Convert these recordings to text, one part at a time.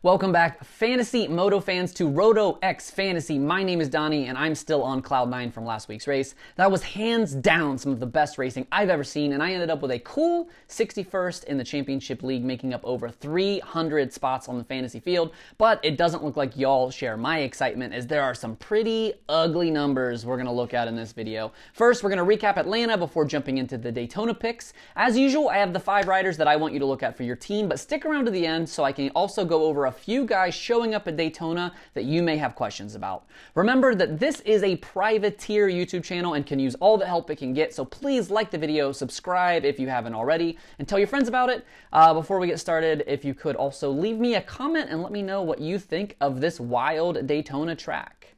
Welcome back, Fantasy Moto fans, to Roto X Fantasy. My name is Donnie, and I'm still on Cloud 9 from last week's race. That was hands down some of the best racing I've ever seen, and I ended up with a cool 61st in the Championship League, making up over 300 spots on the fantasy field. But it doesn't look like y'all share my excitement, as there are some pretty ugly numbers we're going to look at in this video. First, we're going to recap Atlanta before jumping into the Daytona picks. As usual, I have the 5 riders that I want you to look at for your team, but stick around to the end so I can also go over a few guys showing up at Daytona that you may have questions about. Remember that this is a privateer YouTube channel and can use all the help it can get, so please like the video, subscribe if you haven't already, and tell your friends about it. Before we get started, if you could also leave me a comment and let me know what you think of this wild Daytona track.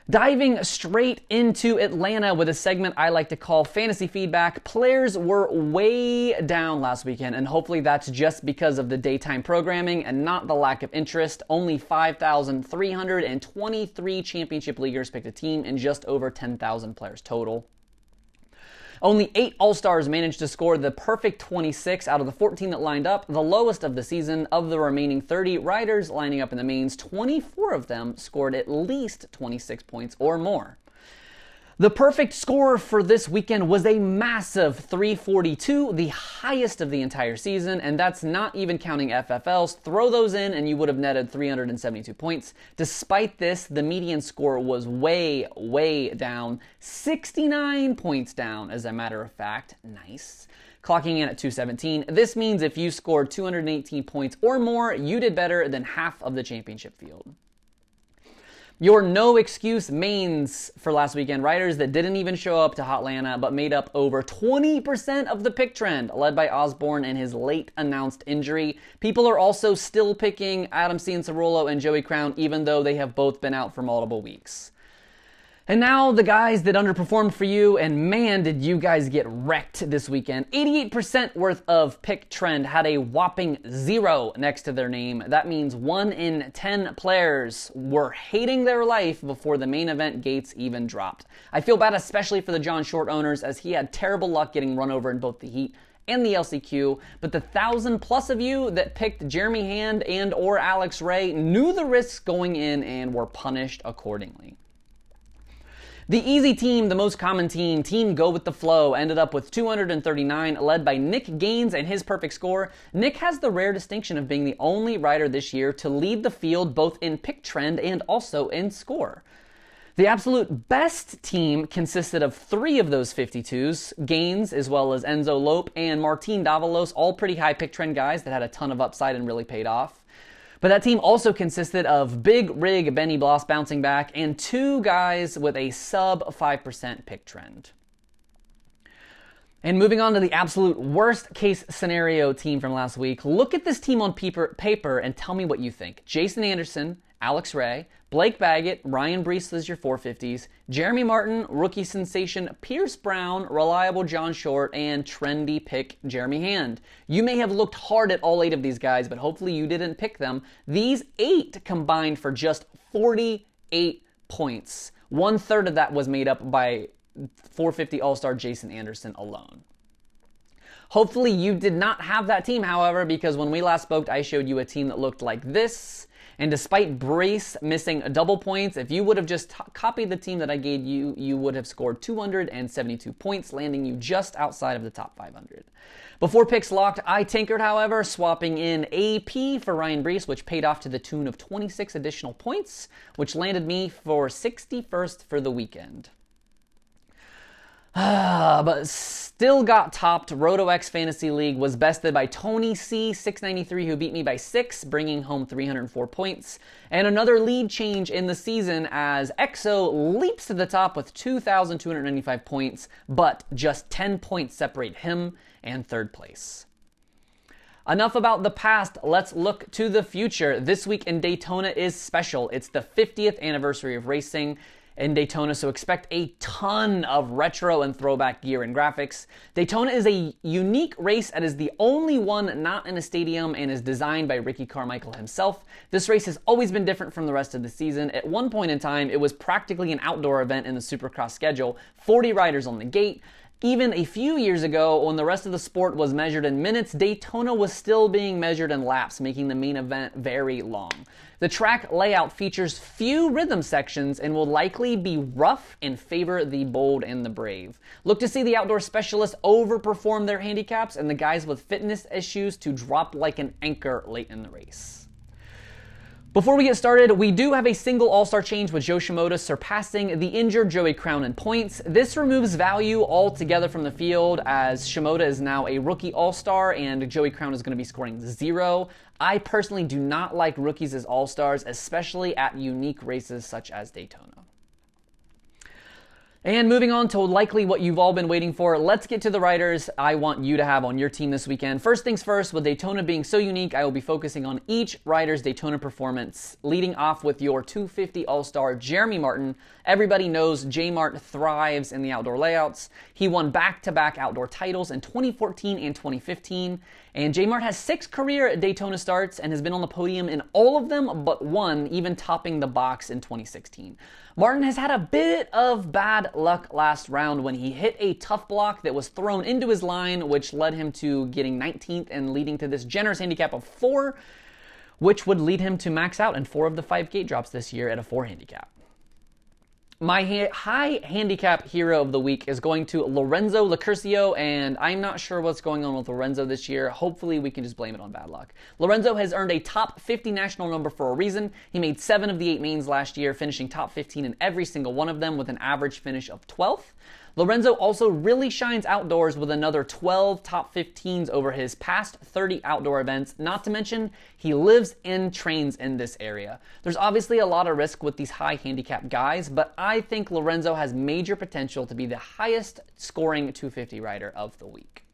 Diving straight into Atlanta with a segment I like to call Fantasy Feedback. Players were way down last weekend, and hopefully that's just because of the daytime programming and not the lack of interest. Only 5,323 championship leaguers picked a team and just over 10,000 players total. Only 8 All-Stars managed to score the perfect 26 out of the 14 that lined up, the lowest of the season. Of the remaining 30 riders lining up in the mains, 24 of them scored at least 26 points or more. The perfect score for this weekend was a massive 342, the highest of the entire season, and that's not even counting FFLs. Throw those in and you would have netted 372 points. Despite this, the median score was way down, 69 points down, as a matter of fact. Nice. Clocking in at 217. This means if you scored 218 points or more, you did better than half of the championship field. Your no excuse mains for last weekend, riders that didn't even show up to Hotlanta but made up over 20% of the pick trend, led by Osborne and his late announced injury. People are also still picking Adam Cianciarulo and Joey Crown, even though they have both been out for multiple weeks. And now the guys that underperformed for you, and man, did you guys get wrecked this weekend. 88% worth of pick trend had a whopping 0 next to their name. That means 1 in 10 players were hating their life before the main event gates even dropped. I feel bad especially for the John Short owners, as he had terrible luck getting run over in both the heat and the LCQ, but the 1,000+ of you that picked Jeremy Hand and or Alex Ray knew the risks going in and were punished accordingly. The easy team, the most common team, Team Go With The Flow, ended up with 239, led by Nick Gaines and his perfect score. Nick has the rare distinction of being the only rider this year to lead the field both in pick trend and also in score. The absolute best team consisted of 3 of those 52s, Gaines as well as Enzo Lope and Martin Davalos, all pretty high pick trend guys that had a ton of upside and really paid off. But that team also consisted of Big Rig Benny Bloss bouncing back and 2 guys with a sub 5% pick trend. And moving on to the absolute worst case scenario team from last week, look at this team on paper and tell me what you think. Jason Anderson, Alex Ray, Blake Baggett, Ryan Brees as your 450s, Jeremy Martin, rookie sensation Pierce Brown, reliable John Short, and trendy pick Jeremy Hand. You may have looked hard at all 8 of these guys, but hopefully you didn't pick them. These 8 combined for just 48 points. 1/3 of that was made up by 450 All-Star Jason Anderson alone. Hopefully you did not have that team, however, because when we last spoke, I showed you a team that looked like this. And despite Brace missing double points, if you would have just copied the team that I gave you, you would have scored 272 points, landing you just outside of the top 500. Before picks locked, I tinkered, however, swapping in AP for Ryan Brees, which paid off to the tune of 26 additional points, which landed me for 61st for the weekend. But still got topped. Roto X Fantasy League was bested by Tony C, 693, who beat me by 6, bringing home 304 points. And another lead change in the season as EXO leaps to the top with 2,295 points, but just 10 points separate him and 3rd place. Enough about the past, let's look to the future. This week in Daytona is special. It's the 50th anniversary of racing in Daytona, so expect a ton of retro and throwback gear and graphics. Daytona is a unique race that is the only one not in a stadium and is designed by Ricky Carmichael himself. This race has always been different from the rest of the season. At one point in time, it was practically an outdoor event in the Supercross schedule, 40 riders on the gate. Even a few years ago, when the rest of the sport was measured in minutes, Daytona was still being measured in laps, making the main event very long. The track layout features few rhythm sections and will likely be rough and favor the bold and the brave. Look to see the outdoor specialists overperform their handicaps and the guys with fitness issues to drop like an anchor late in the race. Before we get started, we do have a single all-star change with Joe Shimoda surpassing the injured Joey Crown in points. This removes value altogether from the field as Shimoda is now a rookie all-star and Joey Crown is going to be scoring 0. I personally do not like rookies as all-stars, especially at unique races such as Daytona. And moving on to likely what you've all been waiting for, let's get to the riders I want you to have on your team this weekend. First things first, with Daytona being so unique, I will be focusing on each rider's Daytona performance, leading off with your 250 All-Star Jeremy Martin. Everybody knows j.martin thrives in the outdoor layouts. He won back-to-back outdoor titles in 2014 and 2015, and j.martin has 6 career Daytona starts and has been on the podium in all of them but one, even topping the box in 2016. Martin has had a bit of bad luck last round when he hit a tough block that was thrown into his line, which led him to getting 19th and leading to this generous handicap of 4, which would lead him to max out in 4 of the 5 gate drops this year at a 4 handicap. My high handicap hero of the week is going to Lorenzo Locurcio, and I'm not sure what's going on with Lorenzo this year. Hopefully we can just blame it on bad luck. Lorenzo has earned a top 50 national number for a reason. He made 7 of the 8 mains last year, finishing top 15 in every single one of them with an average finish of 12th. Lorenzo also really shines outdoors with another 12 top 15s over his past 30 outdoor events, not to mention he lives and trains in this area. There's obviously a lot of risk with these high handicap guys, but I think Lorenzo has major potential to be the highest scoring 250 rider of the week.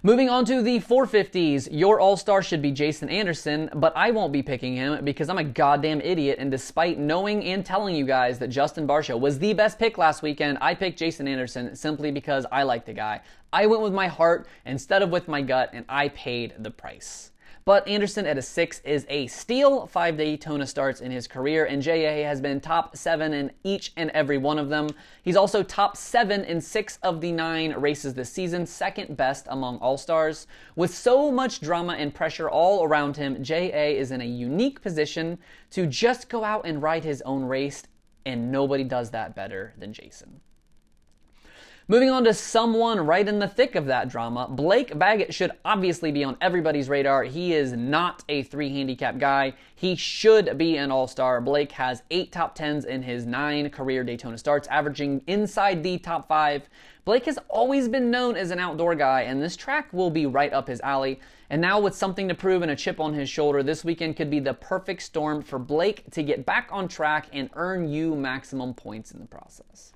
Moving on to the 450s, your all-star should be Jason Anderson, but I won't be picking him because I'm a goddamn idiot, and despite knowing and telling you guys that Justin Barcia was the best pick last weekend, I picked Jason Anderson simply because I like the guy. I went with my heart instead of with my gut, and I paid the price. But Anderson at a 6 is a steal. 5 Daytona starts in his career, and JA has been top 7 in each and every one of them. He's also top 7 in 6 of the 9 races this season, second best among all-stars. With so much drama and pressure all around him, JA is in a unique position to just go out and ride his own race, and nobody does that better than Jason. Moving on to someone right in the thick of that drama, Blake Baggett should obviously be on everybody's radar. He is not a 3 handicap guy. He should be an all-star. Blake has 8 top 10s in his 9 career Daytona starts, averaging inside the top 5. Blake has always been known as an outdoor guy, and this track will be right up his alley. And now with something to prove and a chip on his shoulder, this weekend could be the perfect storm for Blake to get back on track and earn you maximum points in the process.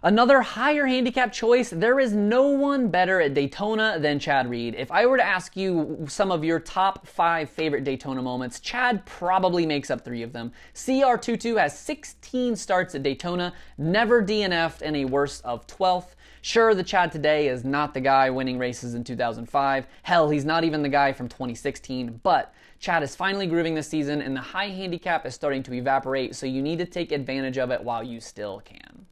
Another higher handicap choice, there is no one better at Daytona than Chad Reed. If I were to ask you some of your top 5 favorite Daytona moments, Chad probably makes up 3 of them. CR22 has 16 starts at Daytona, never DNF'd in a worse of 12th. Sure, the Chad today is not the guy winning races in 2005. Hell, he's not even the guy from 2016, but Chad is finally grooving this season and the high handicap is starting to evaporate, so you need to take advantage of it while you still can.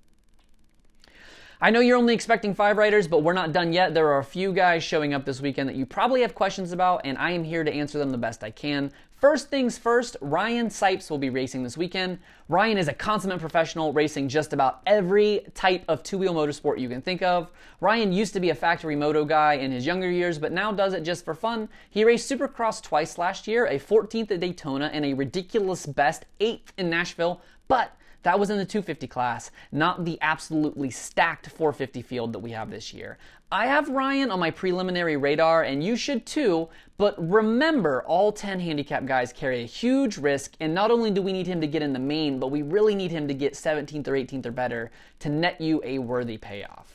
I know you're only expecting 5 riders, but we're not done yet. There are a few guys showing up this weekend that you probably have questions about, and I am here to answer them the best I can. First things first, Ryan Sipes will be racing this weekend. Ryan is a consummate professional, racing just about every type of 2-wheel motorsport you can think of. Ryan used to be a factory moto guy in his younger years, but now does it just for fun. He raced Supercross twice last year, a 14th at Daytona, and a ridiculous best 8th in Nashville, but that was in the 250 class, not the absolutely stacked 450 field that we have this year. I have Ryan on my preliminary radar, and you should too, but remember, all 10 handicap guys carry a huge risk, and not only do we need him to get in the main, but we really need him to get 17th or 18th or better to net you a worthy payoff.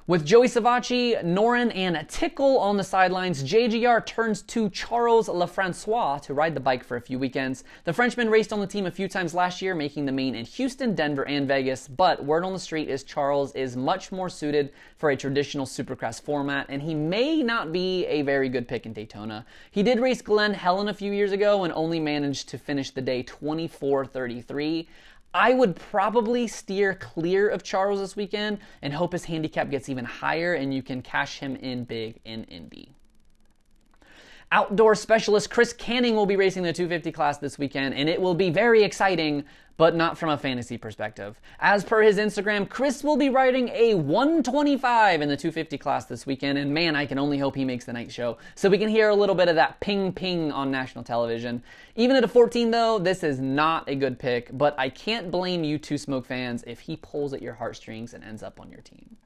With Joey Savacci, Norin, and Tickle on the sidelines, JGR turns to Charles Lefrançois to ride the bike for a few weekends. The Frenchman raced on the team a few times last year, making the main in Houston, Denver, and Vegas, but word on the street is Charles is much more suited for a traditional Supercross format, and he may not be a very good pick in Daytona. He did race Glen Helen a few years ago and only managed to finish the day 24-33. I would probably steer clear of Charles this weekend and hope his handicap gets even higher and you can cash him in big in Indy. Outdoor specialist Chris Canning will be racing the 250 class this weekend, and it will be very exciting, but not from a fantasy perspective. As per his Instagram, Chris will be riding a 125 in the 250 class this weekend, and man, I can only hope he makes the night show so we can hear a little bit of that ping ping on national television. Even at a 14 though, this is not a good pick, but I can't blame you two Smoke fans if he pulls at your heartstrings and ends up on your team.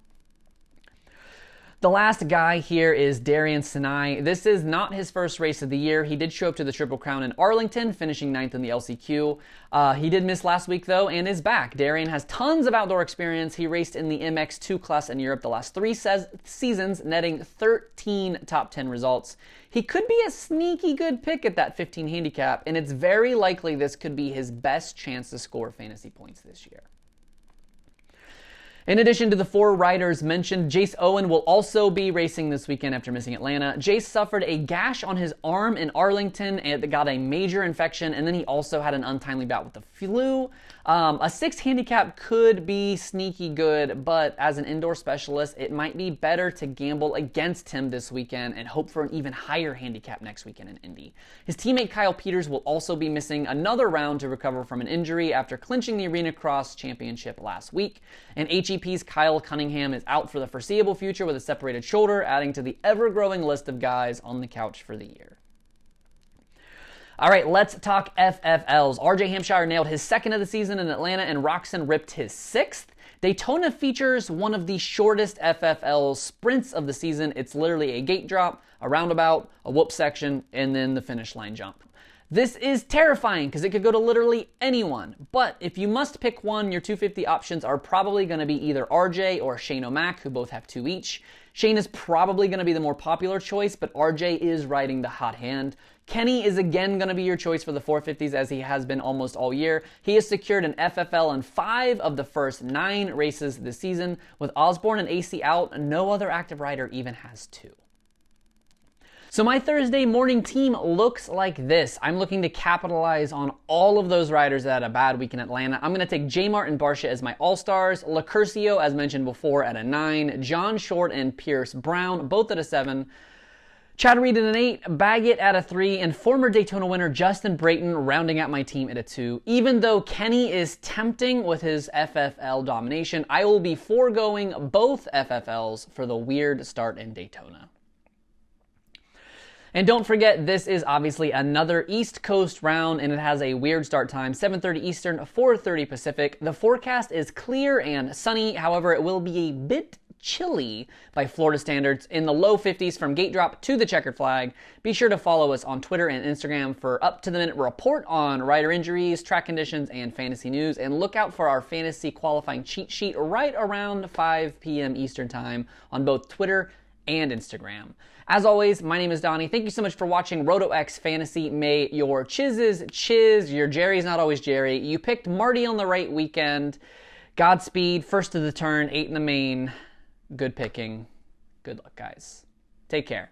The last guy here is Darian Sanayei. This is not his first race of the year. He did show up to the Triple Crown in Arlington, finishing 9th in the LCQ. He did miss last week, though, and is back. Darian has tons of outdoor experience. He raced in the MX2 class in Europe the last 3 seasons, netting 13 top 10 results. He could be a sneaky good pick at that 15 handicap, and it's very likely this could be his best chance to score fantasy points this year. In addition to the 4 riders mentioned, Jace Owen will also be racing this weekend after missing Atlanta. Jace suffered a gash on his arm in Arlington and got a major infection, and then he also had an untimely bout with the flu. A 6 handicap could be sneaky good, but as an indoor specialist, it might be better to gamble against him this weekend and hope for an even higher handicap next weekend in Indy. His teammate Kyle Peters will also be missing another round to recover from an injury after clinching the Arena Cross Championship last week, and HEP's Kyle Cunningham is out for the foreseeable future with a separated shoulder, adding to the ever-growing list of guys on the couch for the year. All right, let's talk FFLs. RJ Hampshire nailed his 2nd of the season in Atlanta, and Roxon ripped his 6th. Daytona features one of the shortest FFL sprints of the season. It's literally a gate drop, a roundabout, a whoop section, and then the finish line jump. This is terrifying because it could go to literally anyone, but if you must pick one, your 250 options are probably going to be either RJ or Shane O'Mac, who both have 2 each. Shane is probably going to be the more popular choice, but RJ is riding the hot hand. Kenny is again going to be your choice for the 450s as he has been almost all year. He has secured an FFL in 5 of the first 9 races this season. With Osborne and AC out, no other active rider even has 2. So my Thursday morning team looks like this. I'm looking to capitalize on all of those riders that had a bad week in Atlanta. I'm going to take j.martin Barcia as my all-stars, Locurcio, as mentioned before, at a 9, John Short and Pierce Brown, both at a 7, Chad Reed at an 8, Baggett at a 3, and former Daytona winner Justin Brayton rounding out my team at a 2. Even though Kenny is tempting with his FFL domination, I will be foregoing both FFLs for the weird start in Daytona. And don't forget, this is obviously another East Coast round, and it has a weird start time, 7:30 Eastern, 4:30 Pacific. The forecast is clear and sunny. However, it will be a bit chilly by Florida standards in the low 50s from gate drop to the checkered flag. Be sure to follow us on Twitter and Instagram for up-to-the-minute report on rider injuries, track conditions, and fantasy news. And look out for our fantasy qualifying cheat sheet right around 5 p.m. Eastern time on both Twitter and Instagram. As always, my name is Donnie. Thank you so much for watching RotoX Fantasy. May your chizzes chiz, your Jerry's not always Jerry. You picked Marty on the right weekend. Godspeed, first of the turn, 8 in the main. Good picking. Good luck, guys. Take care.